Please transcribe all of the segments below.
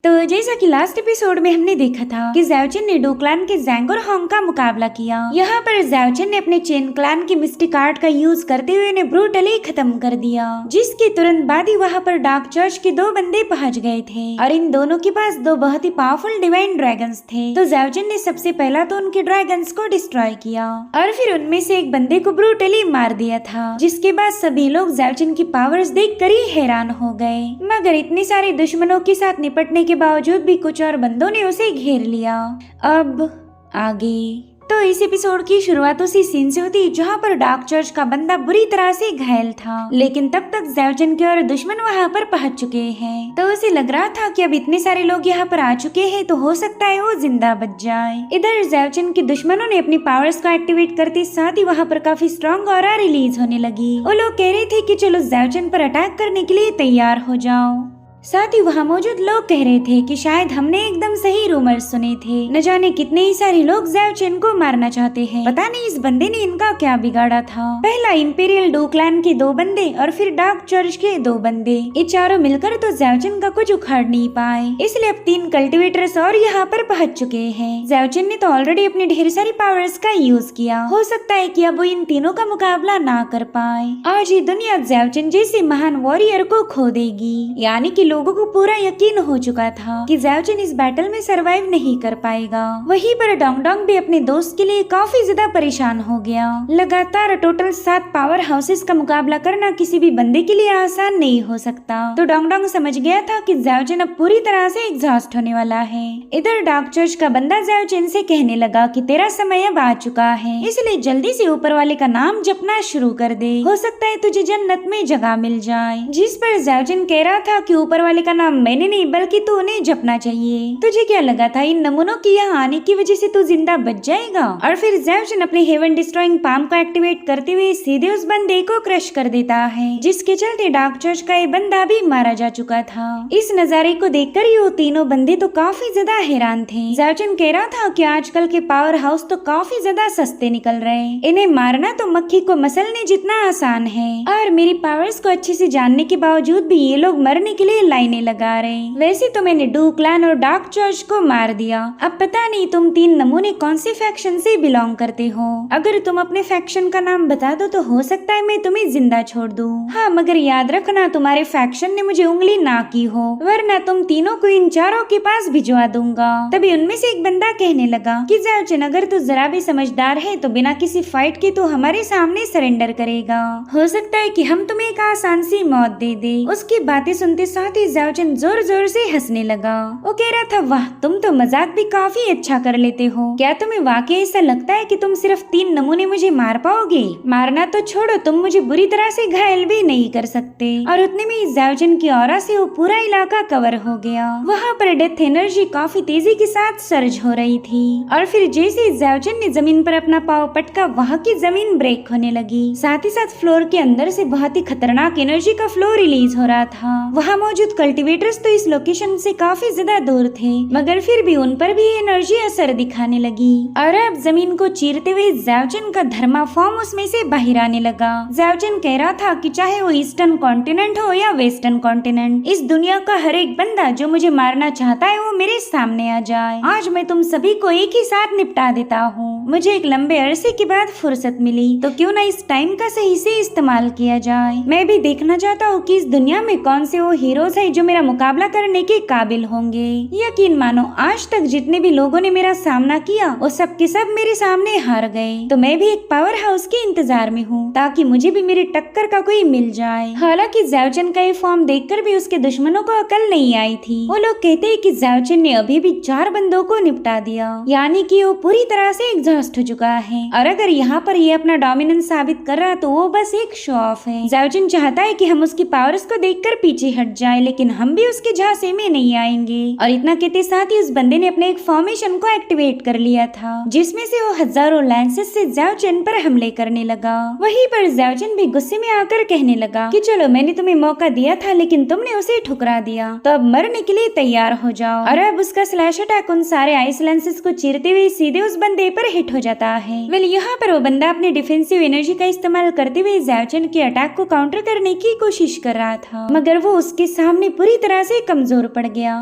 तो जैसा कि लास्ट एपिसोड में हमने देखा था कि ज़ाओ ने डू क्लैन के ज़ैंग और होंग का मुकाबला किया। यहाँ पर ज़ाओ ने अपने चेन क्लैन की मिस्टिक आर्ट का यूज करते हुए इन्हें ब्रूटली खत्म कर दिया, जिसके तुरंत बाद ही वहाँ पर डार्क चर्च के दो बंदे पहुँच गए थे और इन दोनों के पास दो बहुत ही पावरफुल डिवाइन ड्रैगन्स थे। तो ज़ाओ ने सबसे पहला तो उनके ड्रैगन्स को डिस्ट्रॉय किया और फिर उनमें से एक बंदे को ब्रूटली मार दिया था, जिसके बाद सभी लोग ज़ाओ की पावर्स देखकर ही हैरान हो गए। मगर इतने सारे दुश्मनों के साथ निपटने के बावजूद भी कुछ और बंदों ने उसे घेर लिया। अब आगे तो इस एपिसोड की शुरुआत उसी सीन से होती जहाँ पर डार्क चर्च का बंदा बुरी तरह से घायल था, लेकिन तब तक ज़ाओ के और दुश्मन वहाँ पर पहुँच चुके हैं। तो उसे लग रहा था कि अब इतने सारे लोग यहाँ पर आ चुके हैं तो हो सकता है वो जिंदा बच जाए। इधर ज़ाओ के दुश्मनों ने अपनी पावर्स को एक्टिवेट करते साथ ही वहाँ पर काफी स्ट्रॉन्ग ऑरा रिलीज होने लगी। वो लोग कह रहे थे कि चलो ज़ाओ पर अटैक करने के लिए तैयार हो जाओ। साथ ही वहाँ मौजूद लोग कह रहे थे कि शायद हमने एकदम सही रूमर्स सुने थे, न जाने कितने ही सारे लोग ज़ाओ को मारना चाहते हैं। पता नहीं इस बंदे ने इनका क्या बिगाड़ा था। पहला इंपीरियल डू क्लैन के दो बंदे और फिर डार्क चर्च के दो बंदे, ये चारों मिलकर तो ज़ाओ का कुछ उखाड़ नहीं पाए, इसलिए अब 3 कल्टिवेटर्स और यहाँ पर पहुँच चुके हैं। ज़ाओ ने तो ऑलरेडी अपनी ढेर सारी पावर्स का यूज किया, हो सकता है कि अब वो इन तीनों का मुकाबला ना कर पाए। आज ये दुनिया ज़ाओ जैसे महान वॉरियर को खो देगी, यानी कि लोगों को पूरा यकीन हो चुका था कि ज़ाओ इस बैटल में सरवाइव नहीं कर पाएगा। वहीं पर डोंगडोंग भी अपने दोस्त के लिए काफी ज्यादा परेशान हो गया। लगातार टोटल 7 पावर हाउसेस का मुकाबला करना किसी भी बंदे के लिए आसान नहीं हो सकता, तो डोंगडोंग समझ गया था कि ज़ाओ अब पूरी तरह से एग्जॉस्ट होने वाला है। इधर डार्क चर्च का बंदा ज़ाओ से कहने लगा कि तेरा समय अब आ चुका है, इसलिए जल्दी से ऊपर वाले का नाम जपना शुरू कर दे, हो सकता है तुझे जन्नत में जगह मिल जाए। जिस पर ज़ाओ कह रहा था कि ऊपर वाले का नाम मैंने नहीं बल्कि तू उन्हें जपना चाहिए। तुझे क्या लगा था इन नमूनों की यहाँ आने की वजह से तू जिंदा बच जाएगा? और फिर ज़ाओ अपने हेवन डिस्ट्रॉइंग पाम को एक्टिवेट करते हुए सीधे उस बंदे को क्रश कर देता है, जिसके चलते डार्क चर्च का ये बंदा भी मारा जा चुका था। इस नजारे को देखकर ये वो तीनों बंदे तो काफी ज्यादा हैरान थे। ज़ाओ कह रहा था कि आजकल के पावर हाउस तो काफी ज्यादा सस्ते निकल रहे, इन्हें मारना तो मक्खी को मसलने जितना आसान है, और मेरी पावर्स को अच्छे से जानने के बावजूद भी ये लोग मरने के लिए लाइनें लगा रहे। वैसे तो मैंने डू क्लैन और डार्क चर्च को मार दिया, अब पता नहीं तुम 3 नमूने कौन से फैक्शन से बिलोंग करते हो। अगर तुम अपने फैक्शन का नाम बता दो तो हो सकता है मैं तुम्हें जिंदा छोड़ दूं। हाँ, मगर याद रखना तुम्हारे फैक्शन ने मुझे उंगली ना की हो, वरना तुम तीनों को इन चारों के पास भिजवा दूंगा। तभी उनमें से एक बंदा कहने लगा कि ज़ाओ अगर तू जरा भी समझदार है तो बिना किसी फाइट के तो हमारे सामने सरेंडर करेगा, हो सकता है कि हम तुम्हें एक आसान सी मौत दे दे। उसकी बातें सुनते साथ ही ज़ाओ जोर जोर से हंसने लगा। वो कह रहा था, वाह तुम तो मजाक भी काफी अच्छा कर लेते हो, क्या तुम्हें वाकई ऐसा लगता है कि तुम सिर्फ 3 नमूने मुझे मार पाओगे? मारना तो छोड़ो, तुम मुझे बुरी तरह से घायल भी नहीं कर सकते। और उतने में ज़ाओ की ऑरा से वो पूरा इलाका कवर हो गया। वहाँ पर डेथ एनर्जी काफी तेजी के साथ सर्ज हो रही थी, और फिर जैसे ज़ाओ ने जमीन पर अपना पाँव पटका वहाँ की जमीन ब्रेक होने लगी। साथ ही साथ फ्लोर के अंदर से बहुत ही खतरनाक एनर्जी का फ्लो रिलीज हो रहा था। वहाँ मौजूद कल्टिवेटर्स तो इस लोकेशन से काफी ज्यादा दूर थे, मगर फिर भी उन पर भी एनर्जी असर दिखाने लगी, और अब जमीन को चीरते हुए ज़ाओ का धर्मा फॉर्म उसमें से बाहर आने लगा। ज़ाओ कह रहा था कि चाहे वो ईस्टर्न कॉन्टिनेंट हो या वेस्टर्न कॉन्टिनेंट, इस दुनिया का हर एक बंदा जो मुझे मारना चाहता है वो मेरे सामने आ जाए। आज मैं तुम सभी को एक ही साथ निपटा देता हूँ। मुझे एक लंबे अरसे के बाद फुर्सत मिली, तो क्यों ना इस टाइम का सही से इस्तेमाल किया जाए। मैं भी देखना चाहता हूँ कि इस दुनिया में कौन से वो हीरोज है जो मेरा मुकाबला करने के काबिल होंगे। यकीन मानो आज तक जितने भी लोगों ने मेरा सामना किया वो सब के सब मेरे सामने हार गए, तो मैं भी एक पावर हाउस के इंतजार में हूँ ताकि मुझे भी मेरी टक्कर का कोई मिल जाए। हालांकि ज़ाओ का ये फॉर्म देखकर भी उसके दुश्मनों को अकल नहीं आई थी। वो लोग कहते हैं कि ज़ाओ ने अभी भी 4 बंदों को निपटा दिया, यानी कि वो पूरी तरह से एग्जॉस्ट हो चुका है, और अगर यहाँ पर ये अपना डोमिनेंस साबित कर रहा तो वो बस एक शो ऑफ है। ज़ाओ चाहता है कि हम उसकी पावर्स को देखकर पीछे हट जाए, लेकिन हम भी उसके झांसे में नहीं आएंगे। और इतना कहते साथ ही उस बंदे ने अपने एक फॉर्मेशन को एक्टिवेट कर लिया था, जिसमें से वो हजारों लैंसेस से ज़ाओ पर हमले करने लगा। वहीं पर ज़ाओ भी गुस्से में आकर कहने लगा कि चलो मैंने तुम्हें मौका दिया था लेकिन तुमने उसे ठुकरा दिया, तो अब मरने के लिए तैयार हो जाओ। और अब उसका स्लैश अटैक उन सारे आइस लैंसेस को चीरते हुए सीधे उस बंदे पर हिट हो जाता है। वेल यहाँ पर वो बंदा अपने डिफेंसिव एनर्जी का इस्तेमाल करते हुए ज़ाओ के अटैक को काउंटर करने की कोशिश कर रहा था, मगर वो उसके सामने पूरी तरह से कमजोर पड़ गया।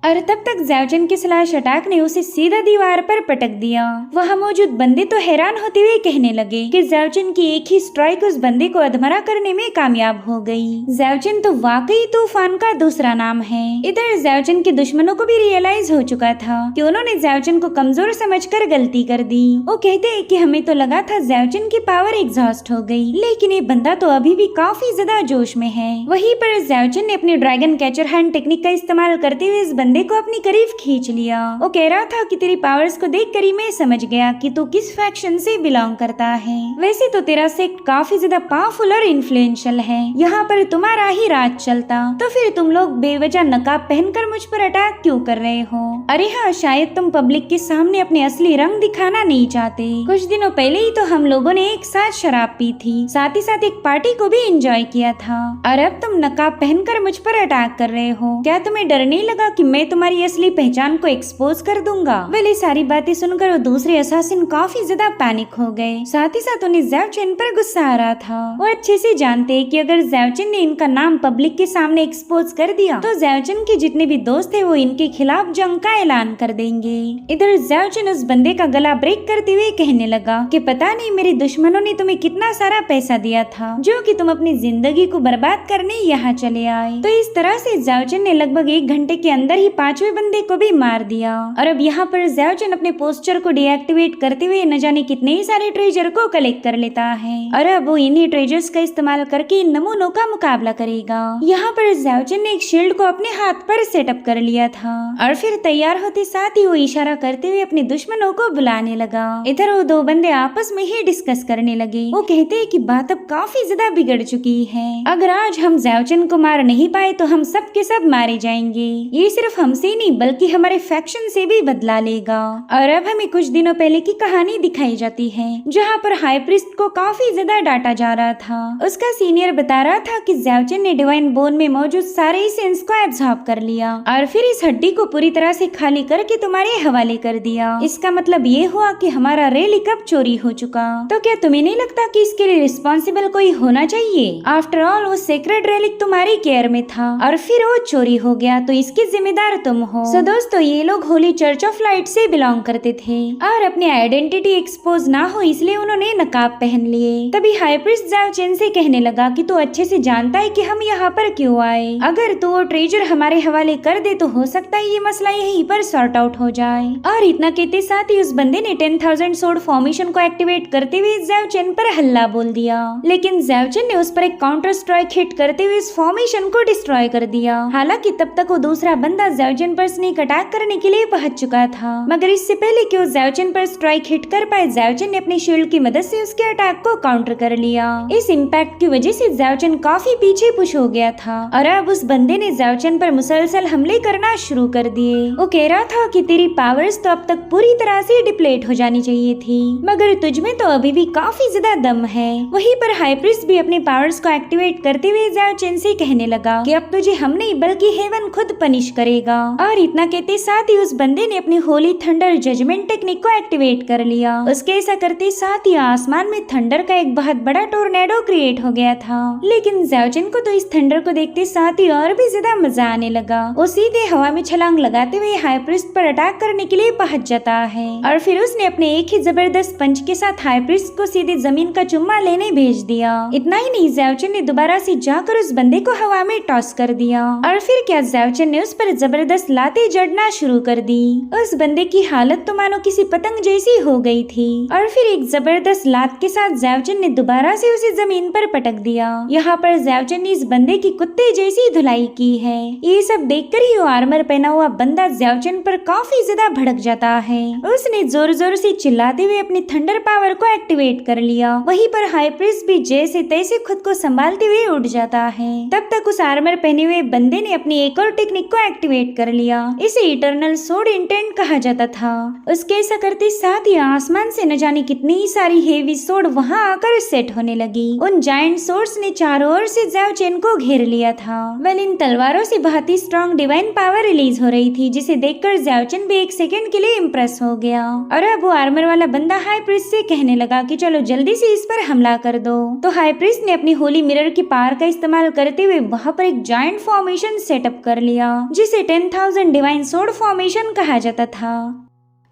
और तब तक ज़ाओजिन के स्लैश अटैक ने उसे सीधा दीवार पर पटक दिया। वहाँ मौजूद बंदे तो हैरान होते हुए कहने लगे कि ज़ाओजिन की एक ही स्ट्राइक उस बंदे को अधमरा करने में कामयाब हो गई। ज़ाओजिन तो वाकई तूफान का दूसरा नाम है। इधर ज़ाओजिन के दुश्मनों को भी रियलाइज हो चुका था कि उन्होंने ज़ाओजिन को कमजोर समझकर गलती कर दी। वो कहते हैं कि हमें तो लगा था ज़ाओजिन की पावर एग्जॉस्ट हो गई, लेकिन ये बंदा तो अभी भी काफी ज्यादा जोश में है। वहीं पर ज़ाओजिन ने अपनी ड्रैगन कैचर हैंड टेक्निक का इस्तेमाल करते हुए इस बंदे को अपनी करीब खींच लिया। वो कह रहा था कि तेरी पावर्स को देखकर ही मैं समझ गया कि तू किस फैक्शन से बिलोंग करता है। वैसे तो तेरा सेक्ट काफी ज्यादा पावरफुल और इन्फ्लुएंशियल है, यहाँ पर तुम्हारा ही राज चलता, तो फिर तुम लोग बेवजह नकाब पहनकर मुझ पर अटैक क्यों कर रहे हो? अरे हाँ, शायद तुम पब्लिक के सामने अपने असली रंग दिखाना नहीं चाहते। कुछ दिनों पहले ही तो हम लोगों ने एक साथ शराब पी थी, साथ ही साथ एक पार्टी को भी एंजॉय किया था, और अब तुम नकाब पहनकर मुझ पर अटैक कर रहे हो। क्या तुम्हें डर नहीं लगा कि मैं तुम्हारी असली पहचान को एक्सपोज कर दूंगा? वेल, ये सारी बातें सुनकर वो दूसरे असासिन काफी ज्यादा पैनिक हो गए। साथ ही साथ उन्हें ज़ाओजिन पर गुस्सा आ रहा था। वो अच्छे से जानते कि अगर ज़ाओजिन ने इनका नाम पब्लिक के सामने एक्सपोज कर दिया तो ज़ाओजिन के जितने भी दोस्त थे वो इनके खिलाफ जंग का ऐलान कर देंगे। इधर ज़ाओजिन उस बंदे का गला ब्रेक करते हुए कहने लगा कि पता नहीं मेरे दुश्मनों ने तुम्हें कितना सारा पैसा दिया था जो कि तुम अपनी जिंदगी को बर्बाद करने यहाँ चले आए। तो इस तरह से ज़ाओजिन ने लगभग 1 घंटे के अंदर ही 5वें बंदे को भी मार दिया। और अब यहाँ पर ज़ाओजिन अपने पोस्टर को डीएक्टिवेट करते हुए न जाने कितने ही सारे ट्रेजर को कलेक्ट कर लेता है, और अब वो इन्हीं ट्रेजर्स का इस्तेमाल करके इन नमूनों का मुकाबला करेगा। यहाँ पर ज़ाओजिन ने एक शील्ड को अपने हाथ पर सेटअप कर लिया था, और फिर तैयार होते साथ ही वो इशारा करते हुए अपने दुश्मनों को बुलाने लगा। इधर वो 2 बंदे आपस में ही डिस्कस करने लगे। वो कहते हैं कि बात अब काफी ज्यादा बिगड़ चुकी है, अगर आज हम ज़ाओजिन को मार नहीं पाए तो हम सब के सब मारे जाएंगे। ये सिर्फ हमसे ही नहीं बल्कि हमारे फैक्शन से भी बदला लेगा। और अब हमें कुछ दिनों पहले की कहानी दिखाई जाती है जहाँ पर हाई प्रीस्ट को काफी ज्यादा डांटा जा रहा था। उसका सीनियर बता रहा था कि ज़ाओजिन ने डिवाइन बोन में मौजूद सारे ही सेंस को एब्जॉर्ब कर लिया और फिर इस हड्डी को पूरी तरह से खाली करके तुम्हारे हवाले कर दिया। इसका मतलब ये हुआ कि हमारा रेलिक अब चोरी हो चुका। तो क्या तुम्हें नहीं लगता कि इसके लिए रिस्पॉन्सिबल कोई होना चाहिए? आफ्टर ऑल वो सेक्रेट रेलिक तुम्हारी केयर में था और फिर वो चोरी हो गया, तो इसके जिम्मेदार तुम हो। सो दोस्तों, ये लोग होली चर्च ऑफ लाइट से बिलोंग करते थे और अपनी आइडेंटिटी एक्सपोज ना हो इसलिए उन्होंने नकाब पहन लिए। तभी हाई प्रीस्ट ज़ाओजिन से कहने लगा कि तू अच्छे से जानता है कि हम यहाँ पर क्यों आए। अगर तू वो ट्रेजर हमारे हवाले कर दे तो हो सकता है ये मसला यहीं पर सॉर्ट आउट हो जाए। और इतना कहते साथ ही उस बंदे ने 10,000 सोर्ड फॉर्मेशन को एक्टिवेट करते हुए ज़ाओजिन पर हल्ला बोल दिया, लेकिन ज़ाओजिन ने उस पर एक काउंटर स्ट्राइक हिट करते हुए इस फॉर्मेशन को डिस्ट्रॉय कर दिया। हालांकि तब तक वो दूसरा बंदा ज़ाओजिन पर स्नीक अटैक करने के लिए पहुंच चुका था, मगर इससे पहले कि वो ज़ाओजिन पर स्ट्राइक हिट कर पाए ज़ाओजिन ने अपनी शील्ड की मदद से उसके अटैक को काउंटर कर लिया। इस इम्पैक्ट की वजह से ज़ाओजिन काफी पीछे पुश हो गया था और अब उस बंदे ने ज़ाओजिन पर मुसलसल हमले करना शुरू कर दिए। वो कह रहा था कि तेरी पावर्स तो अब तक पूरी तरह से डिप्लेट हो जानी चाहिए थी, मगर तुझमें तो अभी भी काफी ज्यादा दम है। वहीं पर हाई प्रीस्ट भी अपने पावर्स को एक्टिवेट करते हुए ज़ाओजिन से कहने लगा कि अब तुझे हम नहीं बल्कि हेवन खुद पनिश करेगा। और इतना कहते साथ ही उस बंदे ने अपनी होली थंडर जजमेंट टेक्निक को एक्टिवेट कर लिया। उसके ऐसा करते साथ ही आसमान में थंडर का एक बहुत बड़ा टोर्नेडो क्रिएट हो गया था, लेकिन ज़ाओजिन को तो इस थंडर को देखते साथ ही और भी ज्यादा मजा आने लगा। वो सीधे हवा में छलांग लगाते हुए हाई प्रीस्ट पर अटैक करने के लिए पहुंच जाता है और फिर उसने अपने एक ही जबरदस्त पंच के साथ हाई प्रीस्ट को सीधे जमीन का चुम्मा लेने भेज दिया। इतना ही नहीं, ज़ाओजिन ने दोबारा से जाकर उस बंदे को हवा में टॉस कर दिया और फिर क्या ज़ाओजिन ने उस पर जबरदस्त लातें जड़ना शुरू कर दी। उस बंदे की हालत तो मानो किसी पतंग जैसी हो गई थी और फिर एक जबरदस्त लात के साथ ज़ाओजिन ने दोबारा से उसे जमीन पर पटक दिया। यहाँ पर ज़ाओजिन ने इस बंदे की कुत्ते जैसी धुलाई की है। ये सब देखकर ही वो आर्मर पहना हुआ बंदा ज़ाओजिन पर काफी ज्यादा भड़क जाता है। उसने जोर जोर से चिल्लाते हुए अपनी थंडर पावर को एक्टिवेट कर लिया। वहीं पर हाई प्रीस्ट भी जैसे तैसे खुद को संभालते हुए उठ जाता है। तब तक उस आर्मर पहने हुए बंदे ने अपनी एक और टेक्निक को एक्टिवेट कर लिया। इसे इटर्नल सोड इंटेंट कहा जाता था। उसके ऐसा करते साथ ही आसमान से न जाने कितनी ही सारी हेवी सोड वहां आकर सेट होने लगी। उन जायंट सोर्ड्स ने चारों ओर से ज़ाओजिन को घेर लिया था। वेल, इन तलवारों से बहुत ही स्ट्रॉन्ग डिवाइन पावर रिलीज हो रही थी, जिसे देखकर ज़ाओजिन भी एक सेकंड के लिए इम्प्रेस हो गया और अब वो आर्मर वाला बंदा हाई प्रीस्ट से कहने लगा कि चलो जल्दी से इस पर हमला कर दो। तो हाई प्रीस्ट ने अपनी होली मिरर की पावर का इस्तेमाल करते हुए वहां पर एक जायंट फॉर्मेशन सेटअप कर लिया, जिसे 10,000 डिवाइन सोर्ड फॉर्मेशन कहा जाता था।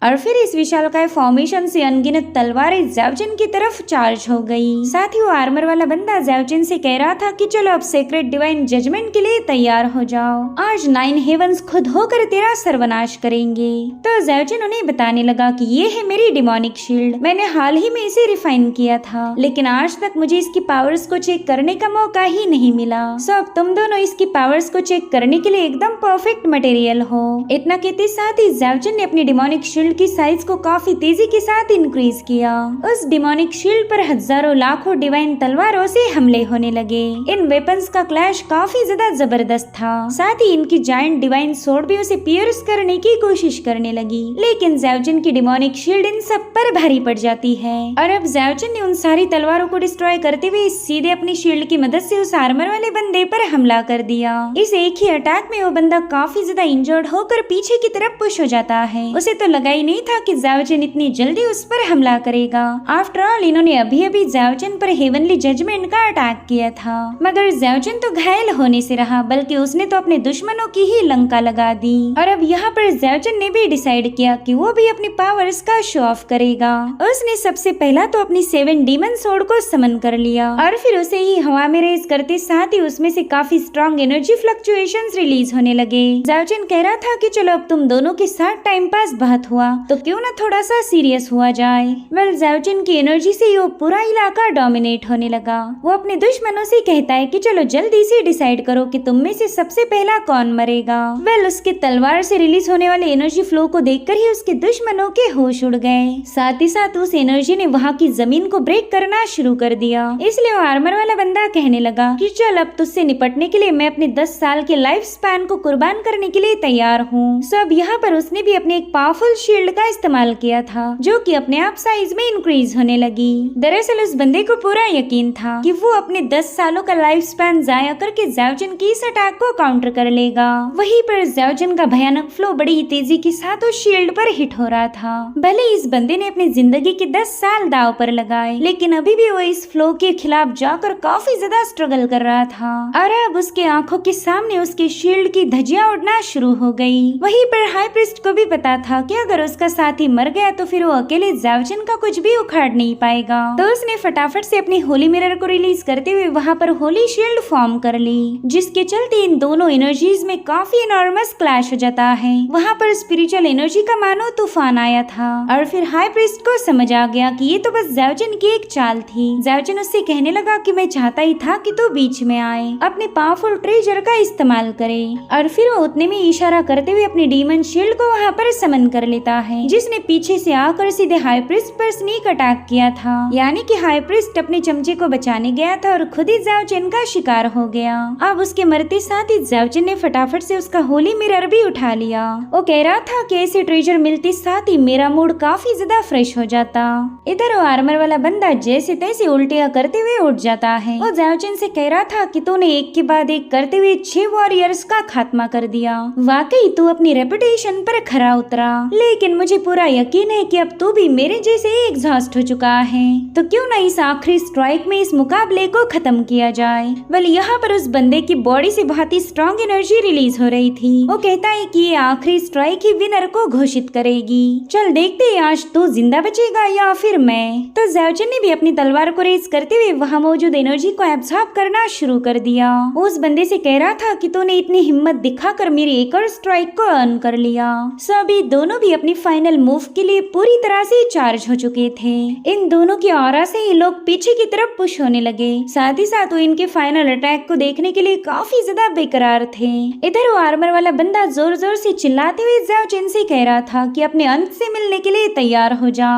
और फिर इस विशालकाय फॉर्मेशन से अनगिनत तलवारें ज़ाओजिन की तरफ चार्ज हो गई। साथ ही वो आर्मर वाला बंदा ज़ाओजिन से कह रहा था कि चलो अब सेक्रेट डिवाइन जजमेंट के लिए तैयार हो जाओ, आज 9 हेवंस खुद होकर तेरा सर्वनाश करेंगे। तो ज़ाओजिन उन्हें बताने लगा कि ये है मेरी डिमोनिक शील्ड, मैंने हाल ही में इसे रिफाइन किया था, लेकिन आज तक मुझे इसकी पावर्स को चेक करने का मौका ही नहीं मिला। सो अब तुम दोनों इसकी पावर्स को चेक करने के लिए एकदम परफेक्ट मटेरियल हो। इतना कहते साथ ही ज़ाओजिन ने अपनी डिमोनिक शील्ड की साइज को काफी तेजी के साथ इंक्रीज किया। उस डिमोनिक शील्ड पर हजारों लाखों डिवाइन तलवारों से हमले होने लगे। इन वेपन्स का क्लैश काफी ज्यादा जबरदस्त था। साथ ही इनकी जायंट डिवाइन सोर्ड भी उसे पियर्स करने की कोशिश करने लगी, लेकिन ज़ाओजिन की डिमोनिक शील्ड इन सब पर भारी पड़ जाती है। और अब ज़ाओजिन ने उन सारी तलवारों को डिस्ट्रॉय करते हुए सीधे अपनी शील्ड की मदद से उस आर्मर वाले बंदे पर हमला कर दिया। इस एक ही अटैक में वो बंदा काफी ज्यादा इंजर्ड होकर पीछे की तरफ पुश हो जाता है। उसे तो लगा नहीं था कि ज़ाओजिन इतनी जल्दी उस पर हमला करेगा। आफ्टर ऑल इन्होंने अभी अभी ज़ाओजिन पर हेवनली जजमेंट का अटैक किया था, मगर ज़ाओजिन तो घायल होने से रहा, बल्कि उसने तो अपने दुश्मनों की ही लंका लगा दी। और अब यहाँ पर ज़ाओजिन ने भी डिसाइड किया कि वो भी अपनी पावर्स का शो ऑफ करेगा। उसने सबसे पहला तो अपनी 7 डीमन सोर्ड को समन कर लिया और फिर उसे ही हवा में रेज करते साथ ही उसमें से काफी स्ट्रॉन्ग एनर्जी फ्लक्चुएशंस रिलीज होने लगे। ज़ाओजिन कह रहा था कि चलो अब तुम दोनों के साथ टाइम पास बहुत हुआ, तो क्यों ना थोड़ा सा सीरियस हुआ जाए। वेल ज़ाओजिन की एनर्जी से वो पूरा इलाका डोमिनेट होने लगा। वो अपने दुश्मनों से कहता है कि चलो जल्दी से डिसाइड करो कि तुम में से सबसे पहला कौन मरेगा। वेल उसके तलवार से रिलीज होने वाले एनर्जी फ्लो को देखकर ही उसके दुश्मनों के होश उड़ गए। साथ ही साथ उस एनर्जी ने वहाँ की जमीन को ब्रेक करना शुरू कर दिया। इसलिए वो आर्मर वाला बंदा कहने लगा कि चल अब तुझसे निपटने के लिए मैं अपने 10 साल के लाइफ स्पैन को कुर्बान करने के लिए तैयार हूँ। सो अब यहाँ पर उसने भी अपने एक पावरफुल शील्ड का इस्तेमाल किया था, जो कि अपने आप साइज में इंक्रीज होने लगी। दरअसल उस बंदे को पूरा यकीन था कि वो अपने 10 सालों का लाइफ स्पैन जाया करके ज़ाओजिन की इस अटैक को काउंटर कर लेगा। वहीं पर ज़ाओजिन का भयानक फ्लो बड़ी तेजी के साथ उस शील्ड पर हिट हो रहा था। भले इस बंदे ने अपनी जिंदगी के 10 साल दाव पर लगाए, लेकिन अभी भी वो इस फ्लो के खिलाफ जाकर काफी ज्यादा स्ट्रगल कर रहा था। और अब उसके आंखों के सामने उसके शील्ड की धज्जियां उड़ना शुरू हो गई। वहीं पर हाई प्रीस्ट को भी पता था कि अगर उसका साथी मर गया तो फिर वो अकेले ज़ाओजिन का कुछ भी उखाड़ नहीं पाएगा। तो उसने फटाफट से अपनी होली मिरर को रिलीज करते हुए वहाँ पर होली शील्ड फॉर्म कर ली, जिसके चलते इन दोनों एनर्जीज में काफी इनॉर्मस क्लैश हो जाता है। वहाँ पर स्पिरिचुअल एनर्जी का मानो तूफान आया था और फिर हाई प्रीस्ट को समझ आ गया कि ये तो बस ज़ाओजिन की एक चाल थी। ज़ाओजिन उससे कहने लगा कि मैं चाहता ही था कि तू बीच में आए, अपने पावरफुल ट्रेजर का इस्तेमाल करे। और फिर वो उतने में इशारा करते हुए अपनी डीमन शील्ड को वहाँ पर समन कर लेता है, जिसने पीछे से आकर सीधे हाई प्रीस्ट पर स्नीक अटैक किया था। यानी कि हाई प्रीस्ट अपने चमचे को बचाने गया था और खुद ही ज़ाओजिन का शिकार हो गया। अब उसके मरते साथ ही ज़ाओजिन ने फटाफट से उसका होली मिरर भी उठा लिया। वो कह रहा था कि ऐसे ट्रेजर मिलते साथ ही मेरा मूड काफी ज्यादा फ्रेश हो जाता। इधर वो आर्मर वाला बंदा जैसे तैसे उल्टियां करते हुए उठ जाता है। वो ज़ाओजिन से कह रहा था कि तूने एक के बाद एक करते हुए 6 वॉरियर्स का खात्मा कर दिया। वाकई तू अपनी रेपुटेशन पर खरा उतरा, लेकिन मुझे पूरा यकीन है कि अब तू भी मेरे जैसे एग्जॉस्ट हो चुका है। तो क्यों ना इस आखिरी स्ट्राइक में इस मुकाबले को खत्म किया जाए। वेल यहाँ पर उस बंदे की बॉडी से बहुत ही स्ट्रॉन्ग एनर्जी रिलीज हो रही थी। वो कहता है कि ये आखिरी स्ट्राइक ही विनर को घोषित करेगी। चल देखते हैं आज तू जिंदा बचेगा या फिर मैं। तो ज़ाओजिन ने भी अपनी तलवार को रेज करते हुए वहाँ मौजूद एनर्जी को एब्सॉर्ब करना शुरू कर दिया। उस बंदे से कह रहा था कि तूने इतनी हिम्मत दिखाकर मेरी एक और स्ट्राइक को अर्न कर लिया। सभी दोनों भी अपनी फाइनल मूव के लिए पूरी तरह से चार्ज हो चुके थे। इन दोनों की ऑरा से ही लोग पीछे की तरफ पुश होने लगे। साथ ही साथ वो इनके फाइनल अटैक को देखने के लिए काफी ज्यादा बेकरार थे। इधर वो आर्मर वाला बंदा जोर जोर से चिल्लाते हुए ज़ाओजिन से कह रहा था कि अपने अंत से मिलने के लिए तैयार हो जा।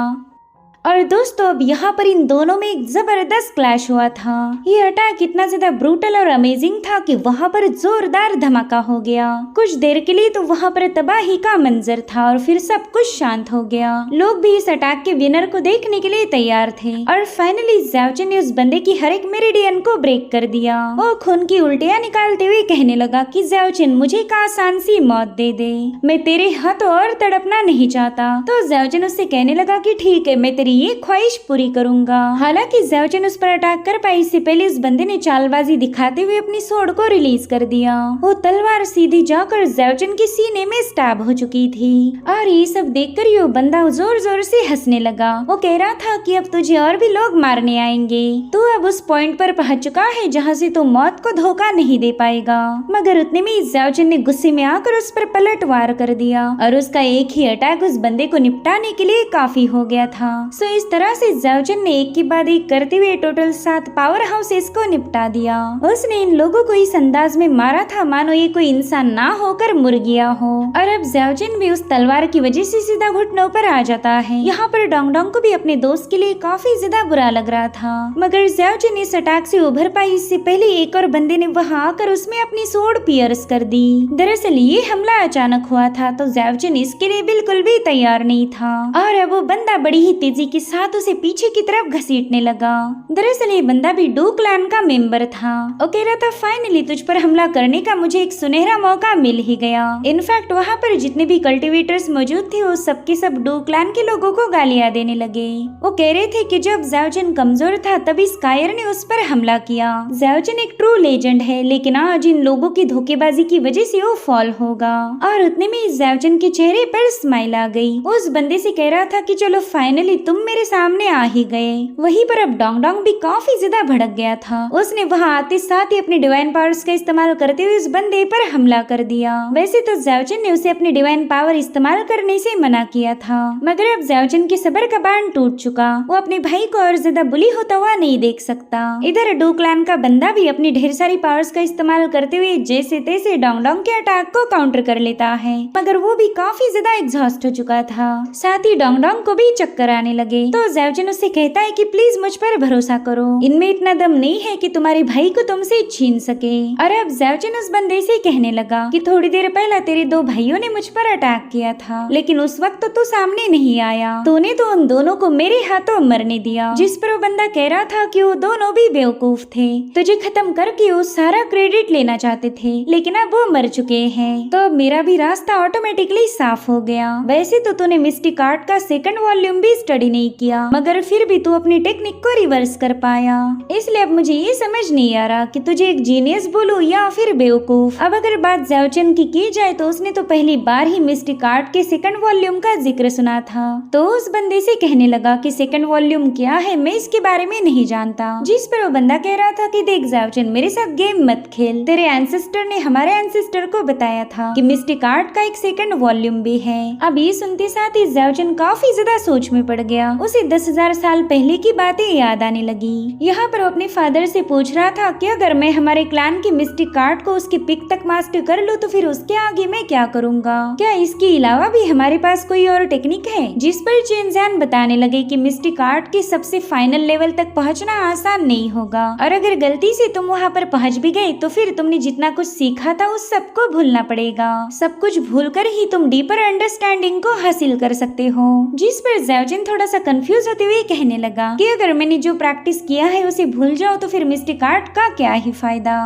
और दोस्तों अब यहाँ पर इन दोनों में एक जबरदस्त क्लैश हुआ था। ये अटैक इतना ज्यादा ब्रूटल और अमेजिंग था कि वहाँ पर जोरदार धमाका हो गया। कुछ देर के लिए तो वहाँ पर तबाही का मंजर था और फिर सब कुछ शांत हो गया। लोग भी इस अटैक के विनर को देखने के लिए तैयार थे। और फाइनली ज़ाओजिन ने उस बंदे की हर एक मेरिडियन को ब्रेक कर दिया। वो खून की उल्टियाँ निकालते हुए कहने लगा कि ज़ाओजिन मुझे एक आसान सी मौत दे दे, मैं तेरे हाथ और तड़पना नहीं चाहता। तो ज़ाओजिन उससे कहने लगा कि ठीक है, मैं तेरी ये ख्वाहिश पूरी करूंगा। हालांकि ज़ाओजिन उस पर अटैक कर पाई इससे पहले उस बंदे ने चालबाजी दिखाते हुए अपनी स्वॉर्ड को रिलीज कर दिया। वो तलवार सीधी जाकर ज़ाओजिन के सीने में स्टैब हो चुकी थी और ये सब देखकर ये बंदा जोर जोर से हंसने लगा। वो कह रहा था कि अब तुझे और भी लोग मारने आएंगे। तू अब उस पॉइंट पर पहुंच चुका है जहाँ से तू मौत को धोखा नहीं दे पाएगा। मगर उतने में ज़ाओजिन ने गुस्से में आकर उस पर पलटवार कर दिया और उसका एक ही अटैक उस बंदे को निपटाने के लिए काफी हो गया था। सो इस तरह से ज़ाओजिन ने एक के बाद एक करते हुए टोटल 7 पावर हाउसेस को निपटा दिया। उसने इन लोगों को इस अंदाज में मारा था मानो ये कोई इंसान ना होकर मुर गया हो। और अब ज़ाओजिन भी उस तलवार की वजह से सीधा घुटनों पर आ जाता है। यहाँ पर डोंगडोंग को भी अपने दोस्त के लिए काफी ज्यादा बुरा लग रहा था। मगर ज़ाओजिन इस अटैक से उभर पाई इससे पहले एक और बंदे ने वहाँ आकर उसमें अपनी स्वॉर्ड पियर्स कर दी। दरअसल ये हमला अचानक हुआ था तो ज़ाओजिन इसके लिए बिल्कुल भी तैयार नहीं था और अब वो बंदा बड़ी ही तेजी के साथ उसे पीछे की तरफ घसीटने लगा। दरअसल ये बंदा भी डू क्लैन का मेंबर था। वो कह रहा था फाइनली तुझ पर हमला करने का मुझे एक सुनहरा मौका मिल ही गया। इनफैक्ट वहाँ पर जितने भी कल्टिवेटर्स मौजूद थे वो सबके सब डू क्लैन के लोगों को गालियां देने लगे। वो कह रहे थे कि जब ज़ाओजिन कमजोर था तभी स्कायर ने उस पर हमला किया। ज़ाओजिन एक ट्रू लेजेंड है लेकिन आज इन लोगों की धोखेबाजी की वजह से वो फॉल होगा। और उतने में ज़ाओजिन के चेहरे पर स्माइल आ गई। उस बंदे से कह रहा था कि चलो फाइनली तुम मेरे सामने आ ही गए। वहीं पर अब डोंगडोंग भी काफी ज्यादा भड़क गया था। उसने वहां आते साथ ही अपने डिवाइन पावर्स का इस्तेमाल करते हुए उस बंदे पर हमला कर दिया। वैसे तो ज़ाओजिन ने उसे अपने डिवाइन पावर इस्तेमाल करने से मना किया था मगर अब ज़ाओजिन के सब्र का बांध टूट चुका। वो अपने भाई को और ज्यादा बुली होता हुआ नहीं देख सकता। इधर डू क्लैन का बंदा भी अपनी ढेर सारी पावर्स का इस्तेमाल करते हुए जैसे तैसे डोंगडोंग के अटैक को काउंटर कर लेता है मगर वो भी काफी ज्यादा एग्जॉस्ट हो चुका था। साथ ही डोंगडोंग को भी चक्कर आने लगे तो ज़ाओजिन उससे कहता है कि प्लीज मुझ पर भरोसा करो, इनमें इतना दम नहीं है कि तुम्हारे भाई को तुमसे छीन सके। और अब ज़ाओजिन उस बंदे से कहने लगा कि थोड़ी देर पहले तेरे 2 भाइयों ने मुझ पर अटैक किया था लेकिन उस वक्त तो तू सामने नहीं आया। तूने तो उन दोनों को मेरे हाथों मरने दिया। जिस पर वो बंदा कह रहा था कि वो दोनों भी बेवकूफ थे, तुझे खत्म करके वो सारा क्रेडिट लेना चाहते थे लेकिन अब वो मर चुके हैं तो अब मेरा भी रास्ता ऑटोमेटिकली साफ हो गया। वैसे तो तूने मिस्टिक आर्ट का सेकंड वॉल्यूम भी स्टडी नहीं किया मगर फिर भी तू अपनी टेक्निक को रिवर्स कर पाया। इसलिए अब मुझे ये समझ नहीं आ रहा कि तुझे एक जीनियस बोलूं या फिर बेवकूफ। अब अगर बात ज़ाओजिन की जाए तो उसने तो पहली बार ही मिस्टिक आर्ट के सेकंड वॉल्यूम का जिक्र सुना था तो उस बंदे से कहने लगा कि सेकंड वॉल्यूम क्या है, मैं इसके बारे में नहीं जानता। जिस पर वो बंदा कह रहा था कि देख ज़ाओजिन मेरे साथ गेम मत खेल, तेरे एंसेस्टर ने हमारे एंसेस्टर को बताया था कि मिस्टिक आर्ट का एक सेकंड वॉल्यूम भी है। अब ये सुनते साथ ही ज़ाओजिन काफी ज्यादा सोच में पड़ गया। उसे 10,000 साल पहले की बातें याद आने लगी। यहाँ पर वो अपने फादर से पूछ रहा था कि अगर मैं हमारे क्लैन की मिस्टिक आर्ट को उसके पिक तक मास्टर कर लूँ तो फिर उसके आगे मैं क्या करूँगा, क्या इसके अलावा भी हमारे पास कोई और टेक्निक है। जिस पर चेनज़ैन बताने लगे कि मिस्टिक आर्ट के सबसे फाइनल लेवल तक पहुँचना आसान नहीं होगा और अगर गलती से तुम वहाँ पर पहुँच भी गए तो फिर तुमने जितना कुछ सीखा था उस सबको भूलना पड़ेगा। सब कुछ भूलकर ही तुम डीपर अंडरस्टैंडिंग को हासिल कर सकते हो। जिस पर ज़ाओजिन थोड़ा सा कंफ्यूज होते हुए कहने लगा कि अगर मैंने जो प्रैक्टिस किया है उसे भूल जाओ तो फिर मिस्टिक आर्ट का क्या ही फायदा।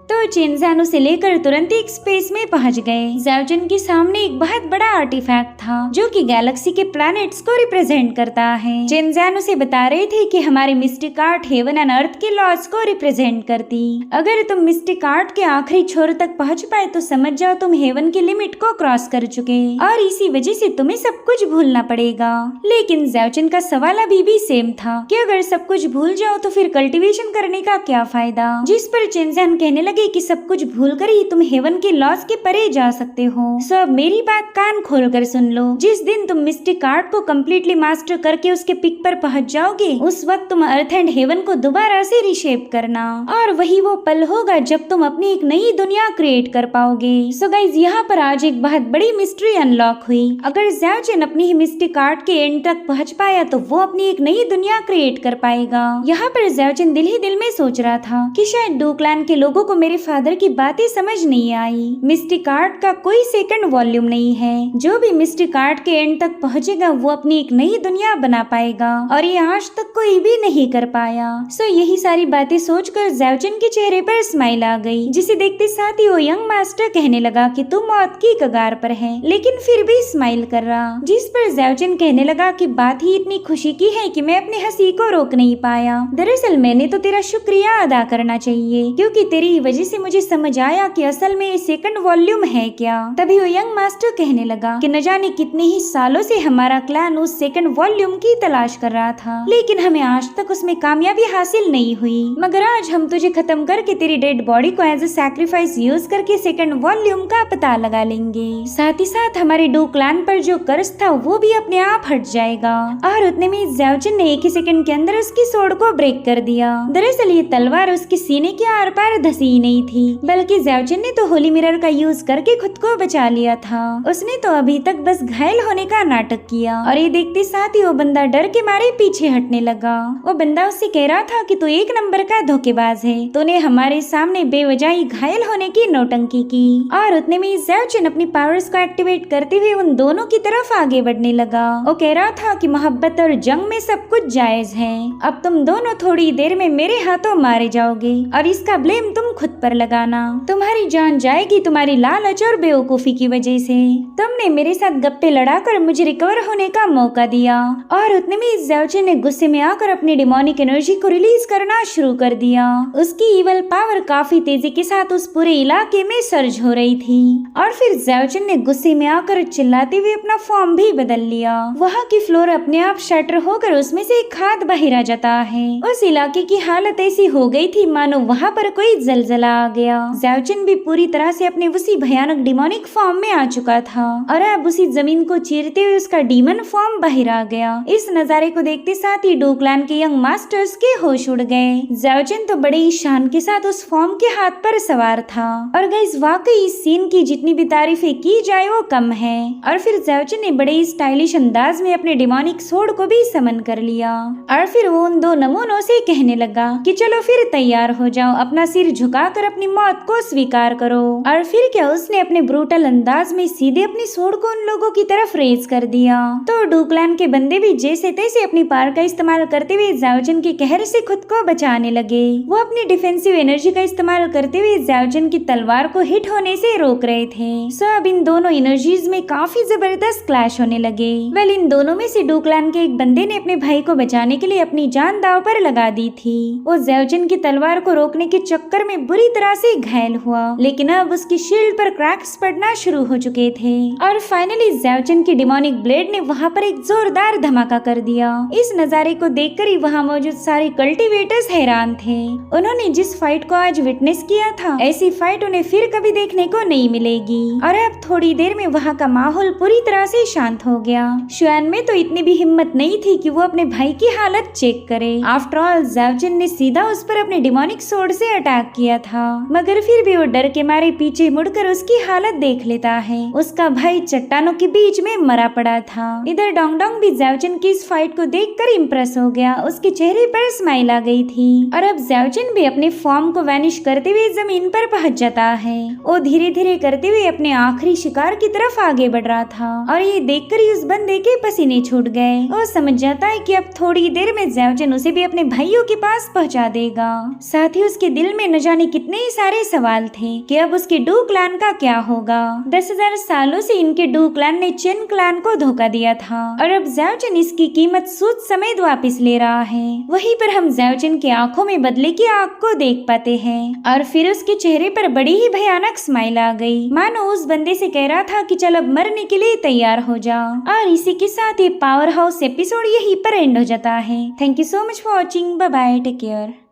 तो चेनज़ैन उसे लेकर तुरंत एक स्पेस में पहुंच गए। ज़ाओजिन के सामने एक बहुत बड़ा आर्टिफैक्ट था जो कि गैलेक्सी के प्लैनेट्स को रिप्रेजेंट करता है। चेनज़ैन उसे बता रहे थे कि हमारे mistake art heaven and earth के लॉज को रिप्रेजेंट करती। अगर तुम मिस्टिक आर्ट के आखिरी छोर तक पहुंच पाए तो समझ जाओ तुम हेवन की लिमिट को क्रॉस कर चुके और इसी वजह से तुम्हें सब कुछ भूलना पड़ेगा। लेकिन ज़ाओजिन का सवाल अभी भी सेम था कि अगर सब कुछ भूल जाओ तो फिर कल्टीवेशन करने का क्या फायदा। जिस पर चेनज़ैन कहने लगे कि सब कुछ भूलकर ही तुम हेवन के लॉस के परे जा सकते हो। सो अब मेरी बात कान खोलकर सुन लो। जिस दिन तुम मिस्टिक आर्ट को कम्प्लीटली मास्टर करके उसके पिक पर पहुंच जाओगे उस वक्त तुम अर्थ एंड हेवन को दोबारा से रिशेप करना और वही वो पल होगा जब तुम अपनी एक नई दुनिया क्रिएट कर पाओगे। सो गाइज यहाँ पर आज एक बहुत बड़ी मिस्ट्री अनलॉक हुई। अगर ज़ाओजिन अपनी ही मिस्टिक आर्ट के एंड तक पहुँच पाया तो वो अपनी एक नई दुनिया क्रिएट कर पाएगा। यहाँ पर ज़ाओजिन दिल ही दिल में सोच रहा था कि शायद डू क्लैन के लोगों को मेरे फादर की बातें समझ नहीं आई। मिस्टिक आर्ट का कोई सेकंड वॉल्यूम नहीं है। जो भी मिस्टिक आर्ट के एंड तक पहुंचेगा वो अपनी एक नई दुनिया बना पाएगा और ये आज तक कोई भी नहीं कर पाया। सो यही सारी बातें सोचकर ज़ाओजिन के चेहरे पर स्माइल आ गई, जिसे देखते साथ ही वो यंग मास्टर कहने लगा कि तू मौत की कगार पर है, लेकिन फिर भी स्माइल कर रहा। जिस पर ज़ाओजिन कहने लगा कि बात ही इतनी खुशी की है कि मैं अपनी हंसी को रोक नहीं पाया। दरअसल मैंने तो तेरा शुक्रिया अदा करना चाहिए, क्योंकि तेरी वजह से मुझे समझ आया कि असल में ये सेकंड वॉल्यूम है क्या। तभी वो यंग मास्टर कहने लगा कि न जाने कितने ही सालों से हमारा क्लैन उस सेकंड वॉल्यूम की तलाश कर रहा था, लेकिन हमें आज तक उसमें कामयाबी हासिल नहीं हुई। मगर आज हम तुझे खत्म करके तेरी डेड बॉडी को एज ए सैक्रिफाइस यूज करके सेकंड वॉल्यूम का पता लगा लेंगे। साथ ही साथ हमारे डू क्लैन पर जो कर्ज था वो भी अपने आप हट जाएगा। और उतने में ज़ाओजिन ने एक ही सेकंड के अंदर उसकी सोड को ब्रेक कर दिया। दरअसल ये तलवार उसके सीने के आर पार धसी ही नहीं थी, बल्कि ज़ाओजिन ने तो होली मिरर का यूज करके खुद को बचा लिया था। उसने तो अभी तक बस घायल होने का नाटक किया और ये देखते साथ ही वो बंदा डर के मारे पीछे हटने लगा। वो बंदा उससे कह रहा था कि तू एक नंबर का धोखेबाज है, तूने हमारे सामने बेवजह घायल होने की नौटंकी की। और उतने में ज़ाओजिन अपनी पावर्स को एक्टिवेट करते हुए उन दोनों की तरफ आगे बढ़ने लगा। वो कह रहा था कि मोहब्बत और जंग में सब कुछ जायज है। अब तुम दोनों थोड़ी देर में मेरे हाथों मारे जाओगे और इसका ब्लेम तुम खुद पर लगाना। तुम्हारी जान जाएगी तुम्हारी लालच और बेवकूफी की वजह से। तुमने मेरे साथ गप्पे लड़ाकर मुझे रिकवर होने का मौका दिया। और उतने में ज़ाओजिन ने गुस्से में आकर अपनी डिमोनिक एनर्जी को रिलीज करना शुरू कर दिया। उसकी इवल पावर काफी तेजी के साथ उस पूरे इलाके में सर्ज हो रही थी। और फिर ज़ाओजिन ने गुस्से में आकर चिल्लाते हुए अपना फॉर्म भी बदल लिया। वहाँ की फ्लोर अपने आप शटर होकर उसमें से एक हाथ बाहर आ जाता है। उस इलाके की हालत ऐसी हो गई थी मानो वहाँ पर कोई जलजला आ गया। ज़ाओजिन भी पूरी तरह से अपने उसी भयानक डिमोनिक फॉर्म में आ चुका था और अब उसी जमीन को चीरते हुए उसका डीमन फॉर्म बाहर आ गया। इस नजारे को देखते साथ ही डू क्लैन के यंग मास्टर्स के होश उड़ गए। ज़ाओजिन तो बड़े ही शान के साथ उस फॉर्म के हाथ पर सवार था। और गाइस वाकई इस सीन की जितनी भी तारीफें की जाए वो कम है। और फिर ज़ाओजिन ने बड़े ही स्टाइलिश अंदाज में अपने डिमोनिक सोड को भी समन कर लिया। और फिर वो उन दो नमूनों से कहने लगा कि चलो फिर तैयार हो जाओ, अपना सिर झुकाकर अपनी मौत को स्वीकार करो। और फिर क्या उसने अपने ब्रूटल अंदाज में सीधे अपनी सोड को उन लोगों की तरफ रेज कर दिया। तो डू क्लैन के बंदे भी जैसे तैसे अपनी पावर का इस्तेमाल करते हुए ज़ाओजिन के कहर से खुद को बचाने लगे। वो अपनी डिफेंसिव एनर्जी का इस्तेमाल करते हुए ज़ाओजिन की तलवार को हिट होने से रोक रहे थे। सो अब इन दोनों एनर्जीज में काफी जबरदस्त क्लैश होने लगे। वेल इन दोनों में से डू क्लैन के एक बंदे ने अपने भाई को बचाने के लिए अपनी जान दांव पर लगा दी थी। वो ज़ाओजिन की तलवार को रोकने के चक्कर में बुरी तरह से घायल हुआ, लेकिन अब उसकी शील्ड पर क्रैक्स पड़ना शुरू हो चुके थे। और फाइनली ज़ाओजिन की डिमोनिक ब्लेड ने वहाँ पर एक जोरदार धमाका कर दिया। इस नजारे को देखकर ही वहाँ मौजूद सारे कल्टीवेटर्स हैरान थे। उन्होंने जिस फाइट को आज विटनेस किया था ऐसी फाइट उन्हें फिर कभी देखने को नहीं मिलेगी। और अब थोड़ी देर में वहाँ का माहौल पूरी तरह से शांत हो गया। शुआन में तो इतनी भी हिम्मत नहीं थी कि वो अपने भाई की हालत चेक करे। आफ्टर ऑल ज़ाओजिन ने सीधा उस पर अपने डिमोनिक सोड से अटैक किया था, मगर फिर भी वो डर के मारे पीछे मुड़कर उसकी हालत देख लेता है। उसका भाई चट्टानों के बीच में मरा पड़ा था। इधर डोंग डोंग भी ज़ाओजिन की इस फाइट को देखकर इम्प्रेस हो गया। उसके चेहरे पर स्माइल आ गई थी। और अब ज़ाओजिन भी अपने फॉर्म को वैनिश करते हुए जमीन पर पहुंच जाता है। वो धीरे धीरे करते हुए अपने आखिरी शिकार की तरफ आगे बढ़ रहा था और ये देखकर ही उस बंदे के पसीने छूट गए। वो समझ जाता है कि अब थोड़ी देर में ज़ाओजिन उसे भी अपने भाइयों के पास पहुंचा देगा। साथ ही उसके दिल में न जाने कितने ही सारे सवाल थे कि अब उसके डू क्लैन का क्या होगा। 10,000 सालों से इनके डू क्लैन ने चिन क्लैन को धोखा दिया था और अब ज़ाओजिन इसकी कीमत सूद समेत वापस ले रहा है। वहीं पर हम ज़ाओजिन की आंखों में बदले की आग को देख पाते हैं और फिर उसके चेहरे पर बड़ी ही भयानक स्माइल आ गई, मानो उस बंदे से कह रहा था कि चल अब मरने के लिए तैयार हो जा। और इसी के साथ ये पावर हाउस एपिसोड यहीं पर एंड हो जाता है। Thank you so much for watching. Bye bye, take care.